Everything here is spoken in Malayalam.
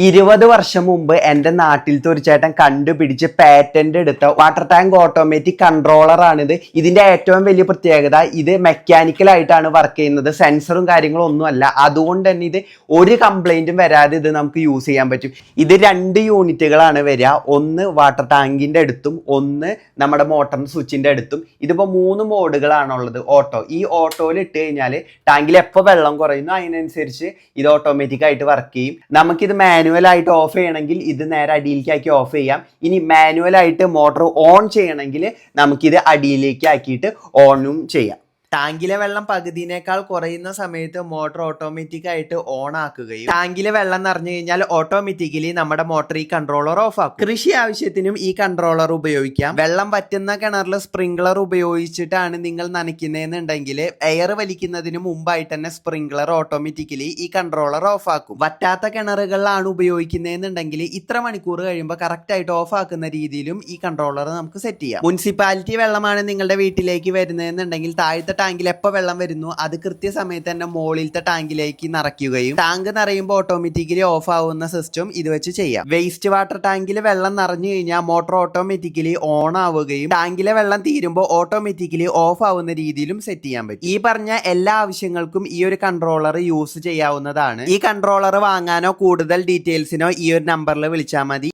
20 വർഷം മുമ്പ് എൻ്റെ നാട്ടിലത്തെ ഒരു ചേട്ടൻ കണ്ടുപിടിച്ച് പാറ്റന്റ് എടുത്ത വാട്ടർ ടാങ്ക് ഓട്ടോമാറ്റിക് കൺട്രോളർ ആണിത്. ഇതിന്റെ ഏറ്റവും വലിയ പ്രത്യേകത ഇത് മെക്കാനിക്കൽ ആയിട്ടാണ് വർക്ക് ചെയ്യുന്നത്. സെൻസറും കാര്യങ്ങളും ഒന്നുമല്ല. അതുകൊണ്ട് തന്നെ ഇത് ഒരു കംപ്ലൈന്റും വരാതെ ഇത് നമുക്ക് യൂസ് ചെയ്യാൻ പറ്റും. ഇത് 2 യൂണിറ്റുകളാണ് വരിക. ഒന്ന് വാട്ടർ ടാങ്കിന്റെ അടുത്തും ഒന്ന് നമ്മുടെ മോട്ടറിന്റെ സ്വിച്ചിന്റെ അടുത്തും. ഇതിപ്പോ 3 മോഡുകളാണുള്ളത്. ഓട്ടോ, ഈ ഓട്ടോയിൽ ഇട്ട് കഴിഞ്ഞാൽ ടാങ്കിൽ എപ്പോൾ വെള്ളം കുറയുന്നു അതിനനുസരിച്ച് ഇത് ഓട്ടോമാറ്റിക് ആയിട്ട് വർക്ക് ചെയ്യും. നമുക്കിത് മാനുവൽ ആയിട്ട് ഓഫ് ചെയ്യണമെങ്കിൽ ഇത് നേരെ അടിയിലേക്ക് ആക്കി ഓഫ് ചെയ്യാം. ഇനി മാനുവൽ ആയിട്ട് മോട്ടോർ ഓൺ ചെയ്യണമെങ്കിൽ നമുക്കിത് അടിയിലേക്ക് ആക്കിയിട്ട് ഓണും ചെയ്യാം. ടാങ്കിലെ വെള്ളം പകുതിനേക്കാൾ കുറയുന്ന സമയത്ത് മോട്ടോർ ഓട്ടോമാറ്റിക് ആയിട്ട് ഓൺ ആക്കുകയും ടാങ്കിലെ വെള്ളം നിറഞ്ഞു കഴിഞ്ഞാൽ ഓട്ടോമാറ്റിക്കലി നമ്മുടെ മോട്ടോർ ഈ കൺട്രോളർ ഓഫ് ആക്കും. കൃഷി ആവശ്യത്തിനും ഈ കൺട്രോളർ ഉപയോഗിക്കാം. വെള്ളം പറ്റുന്ന കിണറിൽ സ്പ്രിംഗ്ലർ ഉപയോഗിച്ചിട്ടാണ് നിങ്ങൾ നനയ്ക്കുന്നതെന്നുണ്ടെങ്കിൽ എയർ വലിക്കുന്നതിന് മുമ്പായിട്ട് തന്നെ സ്പ്രിംഗ്ലർ ഓട്ടോമാറ്റിക്കലി ഈ കൺട്രോളർ ഓഫ് ആക്കും. വറ്റാത്ത കിണറുകളിലാണ് ഉപയോഗിക്കുന്നതെന്നുണ്ടെങ്കിൽ ഇത്ര മണിക്കൂർ കഴിയുമ്പോൾ കറക്റ്റ് ആയിട്ട് ഓഫ് ആക്കുന്ന രീതിയിലും ഈ കൺട്രോളർ നമുക്ക് സെറ്റ് ചെയ്യാം. മുനിസിപ്പാലിറ്റി വെള്ളമാണ് നിങ്ങളുടെ വീട്ടിലേക്ക് വരുന്നതെന്നുണ്ടെങ്കിൽ താഴത്തെ ടാങ്കിൽ എപ്പോൾ വെള്ളം വരുന്നു അത് കൃത്യസമയത്ത് തന്നെ മുകളിലത്തെ ടാങ്കിലേക്ക് നിറയ്ക്കുകയും ടാങ്ക് നിറയുമ്പോൾ ഓട്ടോമാറ്റിക്കലി ഓഫ് ആവുന്ന സിസ്റ്റം ഇത് വെച്ച് ചെയ്യാം. വേസ്റ്റ് വാട്ടർ ടാങ്കിൽ വെള്ളം നിറഞ്ഞു കഴിഞ്ഞാൽ മോട്ടോർ ഓട്ടോമാറ്റിക്കലി ഓൺ ആവുകയും ടാങ്കിലെ വെള്ളം തീരുമ്പോൾ ഓട്ടോമാറ്റിക്കലി ഓഫ് ആവുന്ന രീതിയിലും സെറ്റ് ചെയ്യാൻ പറ്റും. ഈ പറഞ്ഞ എല്ലാ ആവശ്യങ്ങൾക്കും ഈ ഒരു കൺട്രോളർ യൂസ് ചെയ്യാവുന്നതാണ്. ഈ കൺട്രോളർ വാങ്ങാനോ കൂടുതൽ ഡീറ്റെയിൽസിനോ ഈ ഒരു നമ്പറിൽ വിളിച്ചാൽ മതി.